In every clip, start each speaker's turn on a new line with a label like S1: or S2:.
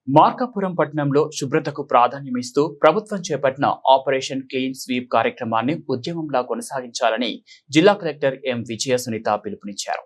S1: మార్కాపురం పట్టణంలో శుభ్రతకు ప్రాధాన్యమిస్తూ ప్రభుత్వం చేపట్టిన ఆపరేషన్ క్లీన్ స్వీప్ కార్యక్రమాన్ని ఉద్యమంలా కొనసాగించాలని జిల్లా కలెక్టర్ ఎం విజయ సునీత పిలుపునిచ్చారు.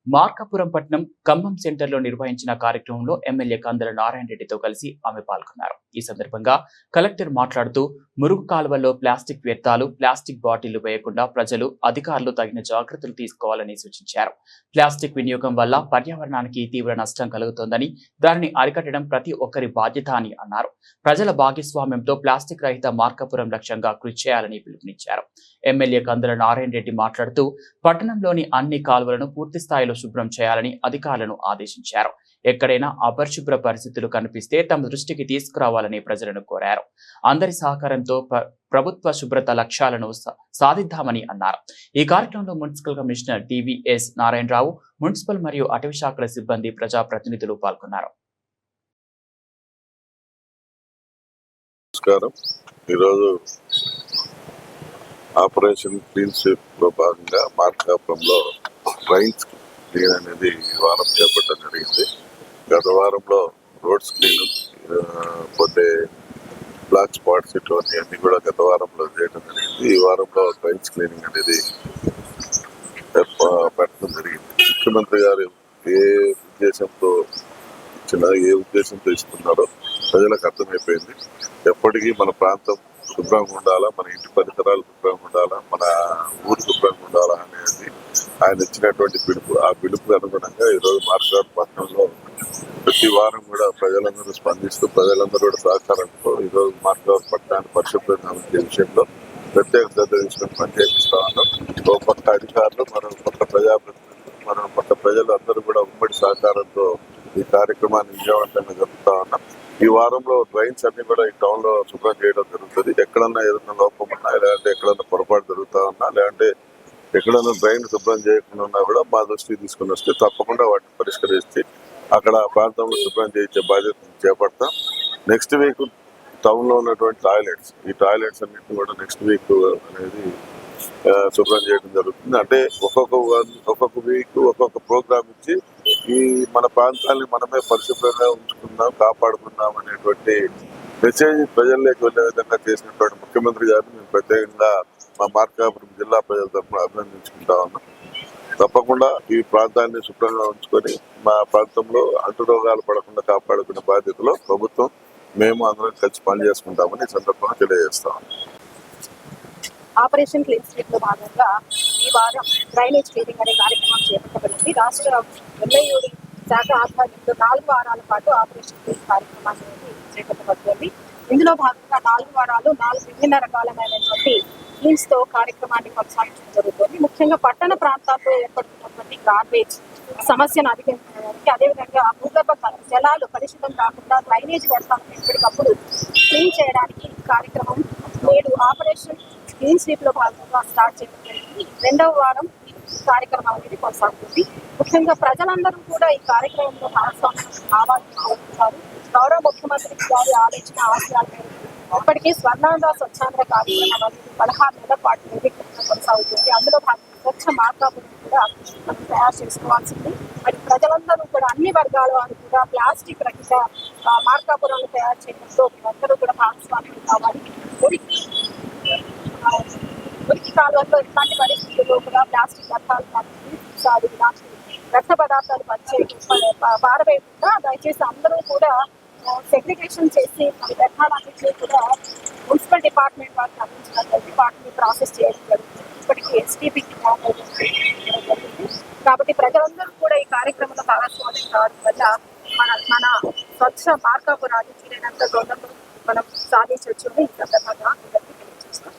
S1: మార్కాపురం పట్టణం ఖమ్మం సెంటర్లో నిర్వహించిన కార్యక్రమంలో ఎమ్మెల్యే కందల నారాయణ రెడ్డితో కలిసి ఆమె పాల్గొన్నారు. ఈ సందర్భంగా కలెక్టర్ మాట్లాడుతూ మురుగు కాలువల్లో ప్లాస్టిక్ వ్యర్థాలు, ప్లాస్టిక్ బాటిళ్లు వేయకుండా ప్రజలు, అధికారులు తగిన జాగ్రత్తలు తీసుకోవాలని సూచించారు. ప్లాస్టిక్ వినియోగం వల్ల పర్యావరణానికి తీవ్ర నష్టం కలుగుతోందని, దానిని అరికట్టడం ప్రతి ఒక్కరి బాధ్యత అని అన్నారు. ప్రజల భాగస్వామ్యంతో ప్లాస్టిక్ రహిత మార్కాపురం లక్ష్యంగా కృషి చేయాలని పిలుపునిచ్చారు. ఎమ్మెల్యే కందల నారాయణ రెడ్డి మాట్లాడుతూ పట్టణంలోని అన్ని కాలువలను పూర్తి స్థాయిలో శుభ్రం చేయాలని అధికారులను ఆదేశించారు. ఎక్కడైనా అపరిశుభ్ర పరిస్థితులు కనిపిస్తే తమ దృష్టికి తీసుకురావాలని ప్రజలను కోరారు. అందరి సహకారంతో ప్రభుత్వ శుభ్రత లక్ష్యాలను సాధిద్దామని అన్నారు. ఈ కార్యక్రమంలో municipal commissioner TVS Narayanarao, municipal మరియు అటవీ శాఖల సిబ్బంది, ప్రజాప్రతినిధులు పాల్గొన్నారు.
S2: ఈరోజు ఆపరేషన్ క్లీన్ స్వీప్ లో భాగంగా మార్కాపురంలో డ్రైన్స్ క్లీన్ అనేది వారం చేపట్టడం జరిగింది. గత వారంలో రోడ్స్ క్లీన్, పోతే బ్లాక్ స్పాట్స్ ఇటువంటి అన్ని కూడా గత వారంలో చేయడం జరిగింది. ఈ వారంలో డ్రైన్స్ క్లీనింగ్ అనేది పెట్టడం జరిగింది. ముఖ్యమంత్రి గారు ఏ ఉద్దేశంతో ఇస్తున్నారో ప్రజలకు అర్థమైపోయింది. ఎప్పటికీ మన ప్రాంతం శుభ్రంగా ఉండాలా, మన ఇంటి పరిసరాలు శుభ్రంగా ఉండాలా, మన ఊరు శుభ్రంగా ఉండాలా అనేది ఆయన ఇచ్చినటువంటి పిలుపు. ఆ పిలుపుకు అనుగుణంగా ఈరోజు మార్కాపురం పట్టణంలో ప్రతి వారం కూడా ప్రజలందరూ స్పందిస్తూ, ప్రజలందరూ కూడా సహకారంతో ఈరోజు మార్కాపురం పట్టణాన్ని పరిశుభ్రంగా ఉండే విషయంలో ప్రత్యేక శ్రద్ధ తీసుకుని పనిచేపిస్తా ఉన్నాం. ఓ పక్క అధికారులు, మరో పక్క ప్రజాప్రతినిధులు, మరో పక్క ప్రజలు అందరూ కూడా ఉమ్మడి సహకారంతో ఈ కార్యక్రమాన్ని విజయవంతంగా జరుపుతా ఉన్నాం. ఈ వారంలో డ్రైన్స్ అన్ని కూడా ఈ టౌన్ లో శుభ్రం చేయడం జరుగుతుంది. ఎక్కడన్నా ఏదైనా లోపం ఉన్నా, లేదంటే ఎక్కడన్నా పొరపాటు జరుగుతా ఉన్నా, లేదంటే ఎక్కడన్నా డ్రైన్ శుభ్రం చేయకుండా ఉన్నా కూడా మా దృష్టికి తీసుకుని వస్తే తప్పకుండా వాటిని పరిష్కరించి అక్కడ ప్రాంతంలో శుభ్రం చేయించే బాధ్యత చేపడతాం. నెక్స్ట్ వీక్ టౌన్ లో ఉన్నటువంటి ఈ టాయిలెట్స్ అన్నింటినీ కూడా నెక్స్ట్ వీక్ అనేది శుభ్రం చేయడం జరుగుతుంది. అంటే ఒక్కొక్క వీక్ ఒక్కొక్క ప్రోగ్రామ్ ఇచ్చి ఈ మన ప్రాంతాన్ని మనమే పరిశుభ్రంగా ఉంచుకుందాం, కాపాడుకుందాం అనేటువంటి మెసేజ్ ప్రజల్లోకి వెళ్లే విధంగా చేసినటువంటి ముఖ్యమంత్రి గారిని మేము ప్రత్యేకంగా మా మార్కాపురం జిల్లా ప్రజల తరఫున అభినందించుకుంటా ఉన్నాం. తప్పకుండా ఈ ప్రాంతాన్ని శుభ్రంగా ఉంచుకొని మా ప్రాంతంలో అంటురోగాలు పడకుండా కాపాడుకునే బాధ్యతలో ప్రభుత్వం, మేము అందరం కలిసి పనిచేసుకుంటామని ఈ సందర్భంగా తెలియజేస్తాం.
S3: ఆపరేషన్ క్లీన్ స్వీప్ లో భాగంగా ఈ వారం డ్రైనేజ్ క్లీనింగ్ అనే కార్యక్రమం చేపట్టబడింది. రాష్ట్ర ఎమ్మెల్యేడి శాఖ ఆధ్వర్యంలో 4 వారాల పాటు ఆపరేషన్ క్లీన్ కార్యక్రమాన్ని చేపట్టబడుతుంది. ఇందులో భాగంగా 4 వారాలు 4 విభిన్న రకాలైనటువంటి క్లీన్స్ తో కార్యక్రమాన్ని కొనసాగించడం జరుగుతుంది. ముఖ్యంగా పట్టణ ప్రాంతాల్లో ఏర్పడుతున్నటువంటి గార్బేజ్ సమస్యను అధిగమించడానికి, అదేవిధంగా భూగర్భ జలాలు కలుషితం కాకుండా డ్రైనేజ్ వ్యవస్థను ఎప్పటికప్పుడు క్లీన్ చేయడానికి కార్యక్రమం నేడు ఆపరేషన్ క్లీన్ స్వీప్ లో భాగంగా స్టార్ట్ చేయడం జరిగింది. 2వ వారం ఈ కార్యక్రమం అనేది కొనసాగుతుంది. ముఖ్యంగా ప్రజలందరూ కూడా ఈ కార్యక్రమంలో భాగస్వామ్యం కావాలని కోరుతున్నారు. గౌరవ ముఖ్యమంత్రి గారి ఆలోచన ఆశయాల మేరకు ఇప్పటికీ స్వర్ణాంధ్ర స్వచ్ఛాంధ్ర కార్యక్రమం 16 నెలల పాటు నిర్విఘ్నంగా కొనసాగుతుంది. అందులో భాగంగా స్వచ్ఛ మార్కాపురం కూడా మనం తయారు చేసుకోవాల్సింది. మరి ప్రజలందరూ కూడా అన్ని వర్గాల వారు కూడా ప్లాస్టిక్ రహిత మార్కాపురాన్ని తయారు చేయడంలో అందరూ కూడా భాగస్వామ్యం కావాలి. మురికి కాలువల్లో ఇట్లాంటి పరిస్థితుల్లో కూడా ప్లాస్టిక్ వ్యర్థాలు ఇలాంటి వ్యర్థ పదార్థాలు పారవేయకుండా దయచేసి అందరూ కూడా సెగ్రిగేషన్ చేసి వ్యర్థాలన్నింటినీ కూడా మున్సిపల్ డిపార్ట్మెంట్ వారికి అందించినట్లయితే వాటిని ప్రాసెస్ చేయడం జరుగుతుంది. ఇప్పటికీ ఎస్టీపీకి జరిగింది. కాబట్టి ప్రజలందరూ కూడా ఈ కార్యక్రమంలో భాగస్వామ్యం కావడం వల్ల మన స్వచ్ఛ మార్కాపురాన్ని వీలైనంత తొందరగా మనం సాధించవచ్చు. ఈ సందర్భంగా